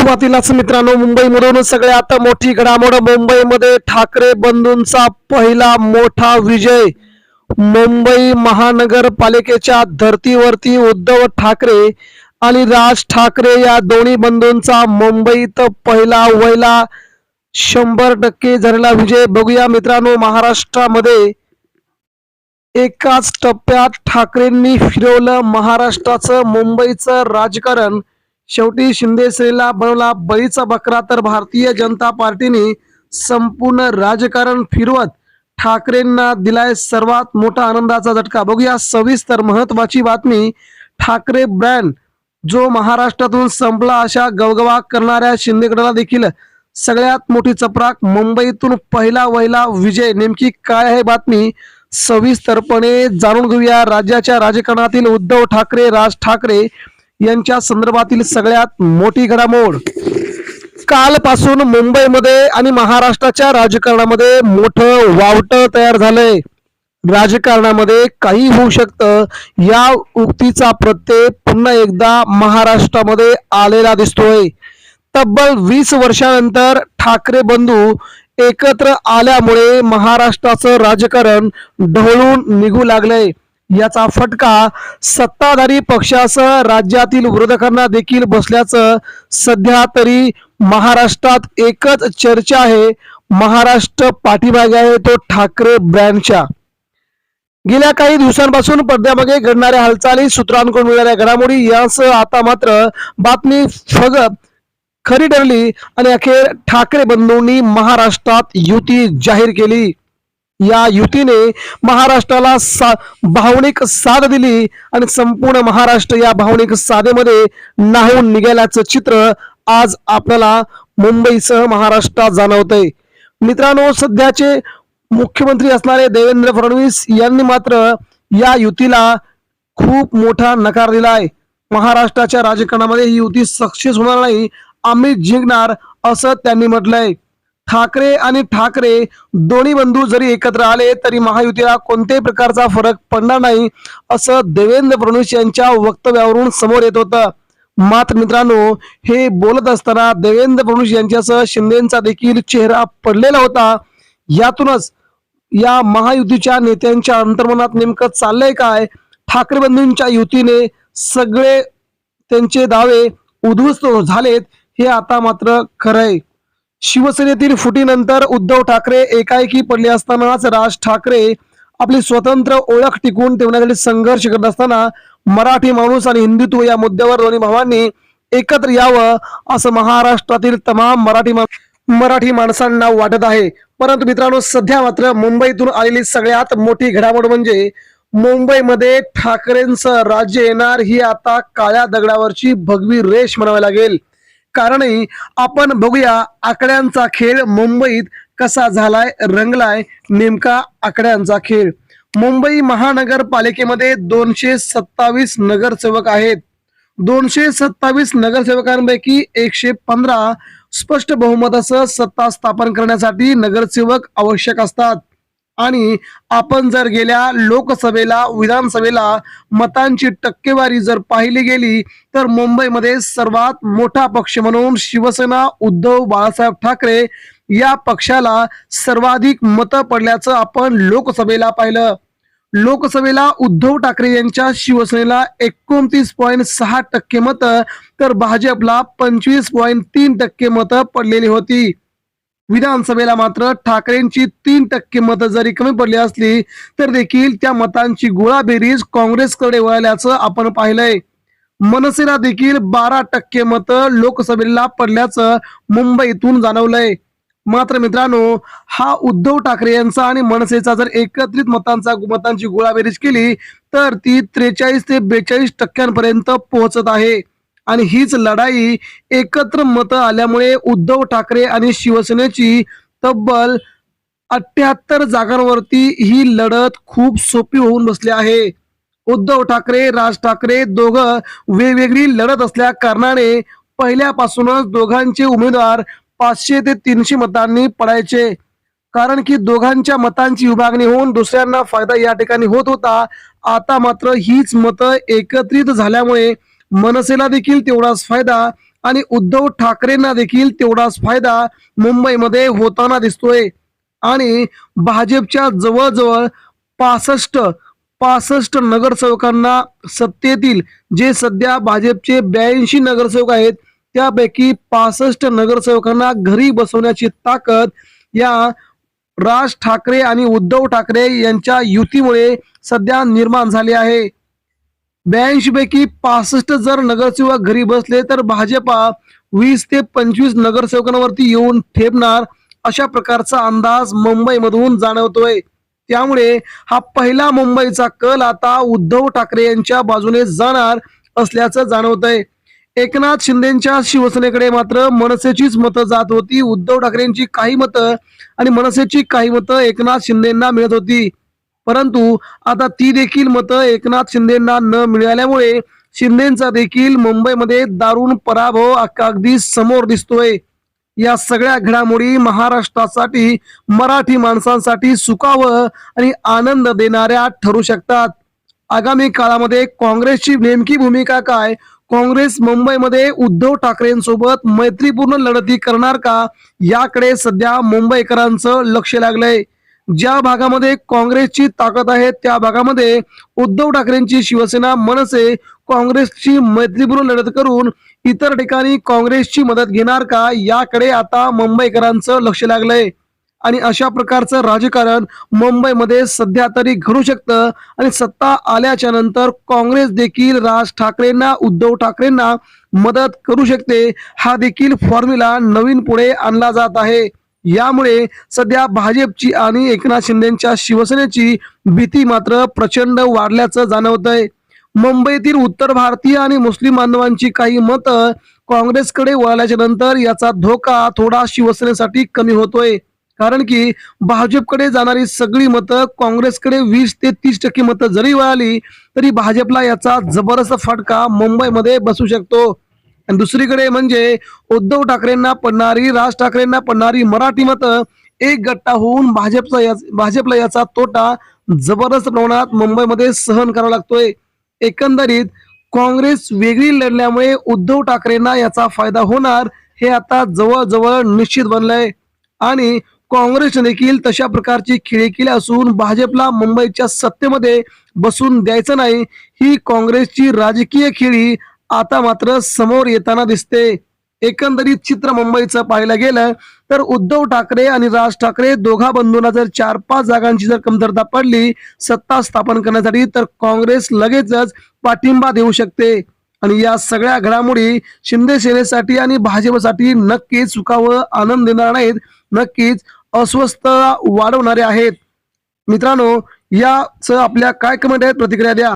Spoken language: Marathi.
सुरुवातीलाच मित्रांनो, मुंबईमधून सगळ्यात मोठी घडामोड. मुंबईमध्ये ठाकरे बंधूंचा पहिला मोठा विजय. मुंबई महानगरपालिकेच्या धर्तीवरती उद्धव ठाकरे आणि राज ठाकरे या दोन्ही बंधूंचा मुंबईत पहिला वहिला 100% झालेला विजय. बघूया मित्रांनो, महाराष्ट्रामध्ये एकाच टप्प्यात ठाकरेंनी फिरवलं महाराष्ट्राचं मुंबईचं राजकारण. शेवटी शिंदे सेनेला बनवला बळीचा बकरा, तर भारतीय जनता पार्टीने संपूर्ण राजकारण फिरवत ठाकरेंना दिलाय सर्वात मोठा आनंदाचा झटका. बघूया सविस्तर महत्वाची बातमी. ठाकरे ब्रँड जो महाराष्ट्रातून संपला अशा गवगवा करणाऱ्या शिंदेगडाला देखील सगळ्यात मोठी चपराक. मुंबईतून पहिला वहिला विजय. नेमकी काय आहे बातमी, सविस्तरपणे जाणून घेऊया. राज्याच्या राजकारणातील उद्धव ठाकरे, राज ठाकरे यांच्या संदर्भातील सगळ्यात मोठी घडामोड. कालपासून मुंबईमध्ये आणि महाराष्ट्राच्या राजकारणामध्ये मोठं वावटं तयार झालंय. राजकारणामध्ये काही होऊ शकतं या उक्तीचा प्रत्यय पुन्हा एकदा महाराष्ट्रामध्ये आलेला दिसतोय. तब्बल 20 वर्षानंतर ठाकरे बंधू एकत्र आल्यामुळे महाराष्ट्राचं राजकारण ढवळून निघू लागलंय. याचा फटका सत्ताधारी पक्षासह राज्यातील विरोधकांना देखील बसल्याचं सध्या तरी महाराष्ट्रात एकच चर्चा आहे. महाराष्ट्र पाठीमागे आहे तो ठाकरे ब्रँडच्या. गेल्या काही दिवसांपासून पडद्यामागे घडणाऱ्या हालचाली, सूत्रांकडून मिळणाऱ्या घडामोडी यासह आता मात्र बातमी खरी ठरली आणि अखेर ठाकरे बंधूंनी महाराष्ट्रात युती जाहीर केली. या युतीने महाराष्ट्राला भावनिक साथ दिली आणि संपूर्ण महाराष्ट्र या भावनिक साधेमध्ये न्हाऊन निघाल्याचं चित्र आज आपल्याला मुंबईसह महाराष्ट्रात जाणवतंय. मित्रांनो, सध्याचे मुख्यमंत्री असणारे देवेंद्र फडणवीस यांनी मात्र या युतीला खूप मोठा नकार दिलाय. महाराष्ट्राच्या राजकारणामध्ये ही युती सक्सेस होणार नाही, आम्ही जिंकणार असं त्यांनी म्हटलंय. ठाकरे आणि ठाकरे दोन्ही बंधू जरी एकत्र आले तरी महायुतीला कोणत्याही प्रकारचा फरक पडणार नाही असं देवेंद्र फडणवीस यांच्या वक्तव्यावरून समोर येत होतं. मात्र मित्रांनो, हे बोलत असताना देवेंद्र फडणवीस यांच्यासह शिंदेचा देखील चेहरा पडलेला होता. यातूनच या महायुतीच्या नेत्यांच्या अंतर्मनात नेमकं चाललंय काय, ठाकरे बंधूंच्या युतीने सगळे त्यांचे दावे उद्ध्वस्त झालेत हे आता मात्र खरंय. शिवसेनेतील फुटीनंतर उद्धव ठाकरे एकाएकी पडले असतानाच राज ठाकरे आपली स्वतंत्र ओळख टिकवून ठेवण्यासाठी संघर्ष करत असताना मराठी माणूस आणि हिंदुत्व या मुद्द्यावर दोन्ही भावांनी एकत्र यावं असं महाराष्ट्रातील तमाम मराठी माणसांना वाटत आहे. परंतु मित्रांनो, सध्या मात्र मुंबईतून आलेली सगळ्यात मोठी घडामोड म्हणजे मुंबईमध्ये ठाकरेंचं राज्य येणार ही आता काळ्या दगडावरची भगवी रेष म्हणावी लागेल. कारणही आपण बघूया आकड्यांचा खेळ मुंबईत कसा झालाय, रंगलाय नेमका आकड्यांचा खेळ. मुंबई महानगरपालिकेमध्ये 227 नगरसेवक आहेत. 227 नगरसेवकांपैकी 115 स्पष्ट बहुमतासह सत्ता स्थापन करण्यासाठी नगरसेवक आवश्यक असतात. आणि आपण जर गेल्या लोकसभेला, विधानसभेला मतांची टक्केवारी जर पाहिली गेली तर मुंबईमध्ये सर्वात मोठा पक्ष म्हणून शिवसेना उद्धव बाळासाहेब ठाकरे या पक्षाला सर्वाधिक मतं पडल्याचं आपण लोकसभेला पाहिलं. लोकसभेला उद्धव ठाकरे यांच्या शिवसेनेला 29.6% मतं तर भाजपला 25.3% मतं पडलेली होती. विधानसभेला मात्र ठाकरेंची 3% मतं जरी कमी पडली असली तर देखील त्या मतांची गोळाबेरीज काँग्रेसकडे वळल्याचं आपण पाहिलंय. मनसेला देखील 12% मतं लोकसभेला पडल्याचं मुंबईतून जाणवलंय. मात्र मित्रांनो, हा उद्धव ठाकरे यांचा आणि मनसेचा जर एकत्रित मतांची गोळाबेरीज केली तर ती 43 ते 42% पर्यंत पोहोचत आहे. आणि हीच लढाई एकत्र मतं आल्यामुळे उद्धव ठाकरे आणि शिवसेनेची तब्बल 78 जागांवरती ही लढत खूप सोपी होऊन बसली आहे. उद्धव ठाकरे, राज ठाकरे दोघं वेगवेगळी लढत असल्या कारणाने पहिल्यापासूनच दोघांचे उमेदवार 500 ते 300 मतांनी पडायचे. कारण की दोघांच्या मतांची विभागणी होऊन दुसऱ्यांना फायदा या ठिकाणी होत होता. आता मात्र हीच मतं एकत्रित झाल्यामुळे मनसेला देखील तेवढाच फायदा आणि उद्धव ठाकरेंना देखील तेवढाच फायदा मुंबईमध्ये होताना दिसतोय आणि भाजपच्या जवळजवळ 65 नगरसेवकांना सत्तेतील जे सध्या भाजपचे 82 नगरसेवक आहेत त्यापैकी 65 नगरसेवकांना घरी बसवण्याची ताकद या राज ठाकरे आणि उद्धव ठाकरे यांच्या युतीमुळे सध्या निर्माण झाली आहे. 82 पैकी 65 जर नगरसेवक घरी बसले तर भाजपा 20 ते 25 नगरसेवकांवरती येऊन ठेपणार अशा प्रकारचा अंदाज मुंबईमधून जाणवतोय. त्यामुळे हा पहिला मुंबईचा कल आता उद्धव ठाकरे यांच्या बाजूने जाणार असल्याचं जाणवतंय. एकनाथ शिंदेच्या शिवसेनेकडे मात्र मनसेचीच मतं जात होती. उद्धव ठाकरेंची काही मतं आणि मनसेची काही मतं एकनाथ शिंदेंना मिळत होती, परंतु आता ती देखील मतं एकनाथ शिंदेंना न मिळाल्यामुळे शिंदेंचा देखील मुंबईमध्ये दारुण पराभव अगदी समोर दिसतोय. या सगळ्या घडामोडी महाराष्ट्रासाठी मराठी माणसांसाठी सुखावह आणि आनंद देणाऱ्या ठरू शकतात. आगामी काळामध्ये काँग्रेसची नेमकी भूमिका काय, काँग्रेस मुंबईमध्ये उद्धव ठाकरेंसोबत मैत्रीपूर्ण लढती करणार का, याकडे सध्या मुंबईकरांचं लक्ष लागलंय. ज्या भागामध्ये काँग्रेसची ताकद आहे त्या भागामध्ये उद्धव ठाकरेंची शिवसेना मनसे काँग्रेसची मैत्रीपूर्ण लढत करून इतर ठिकाणी काँग्रेसची मदत घेणार का, याकडे आता मुंबईकरांचं लक्ष लागलंय. आणि अशा प्रकारचं राजकारण मुंबईमध्ये सध्या तरी घडू शकतं आणि सत्ता आल्याच्या नंतर काँग्रेस देखील राज ठाकरेंना उद्धव ठाकरेंना मदत करू शकते. हा देखील फॉर्म्युला नवीन पुढे आणला जात आहे. यामुळे सध्या भाजपची आणि एकनाथ शिंदेच्या शिवसेनेची भीती मात्र प्रचंड वाढल्याचं जाणवतंय. मुंबईतील उत्तर भारतीय आणि मुस्लिम बांधवांची काही मतं काँग्रेसकडे वळाल्याच्या नंतर याचा धोका थोडा शिवसेनेसाठी कमी होतोय, कारण की भाजपकडे जाणारी सगळी मतं काँग्रेसकडे 20 ते 30% मतं जरी वळाली तरी भाजपला याचा जबरदस्त फटका मुंबईमध्ये बसू शकतो. आणि दुसरीकडे म्हणजे उद्धव ठाकरेंना पडणारी राज ठाकरेंना पडणारी मराठी मतं एक गट्टा होऊन भाजपला याचा तोटा जबरदस्त प्रमाणात मुंबईमध्ये सहन करावा लागतोय. एकंदरीत काँग्रेस वेगळी लढल्यामुळे उद्धव ठाकरेंना याचा फायदा होणार हे आता जवळजवळ निश्चित बनलंय आणि काँग्रेसने देखील तशा प्रकारची खेळी केली असून भाजपला मुंबईच्या सत्तेमध्ये बसून द्यायचं नाही ही काँग्रेसची राजकीय खेळी आता मात्र समोर येताना दिसते. एकंदरीत चित्र मुंबईचं पाहायला गेलं तर उद्धव ठाकरे आणि राज ठाकरे दोघा बंधूंना जर 4-5 जागांची जर कमतरता पडली सत्ता स्थापन करण्यासाठी तर काँग्रेस लगेचच पाठिंबा देऊ शकते. आणि या सगळ्या घडामोडी शिंदे सेनेसाठी आणि भाजपसाठी नक्कीच सुखावह आनंद देणार नाहीत, नक्कीच अस्वस्थता वाढवणारे आहेत. मित्रांनो, याच आपल्या काय कमेंट आहेत प्रतिक्रिया द्या.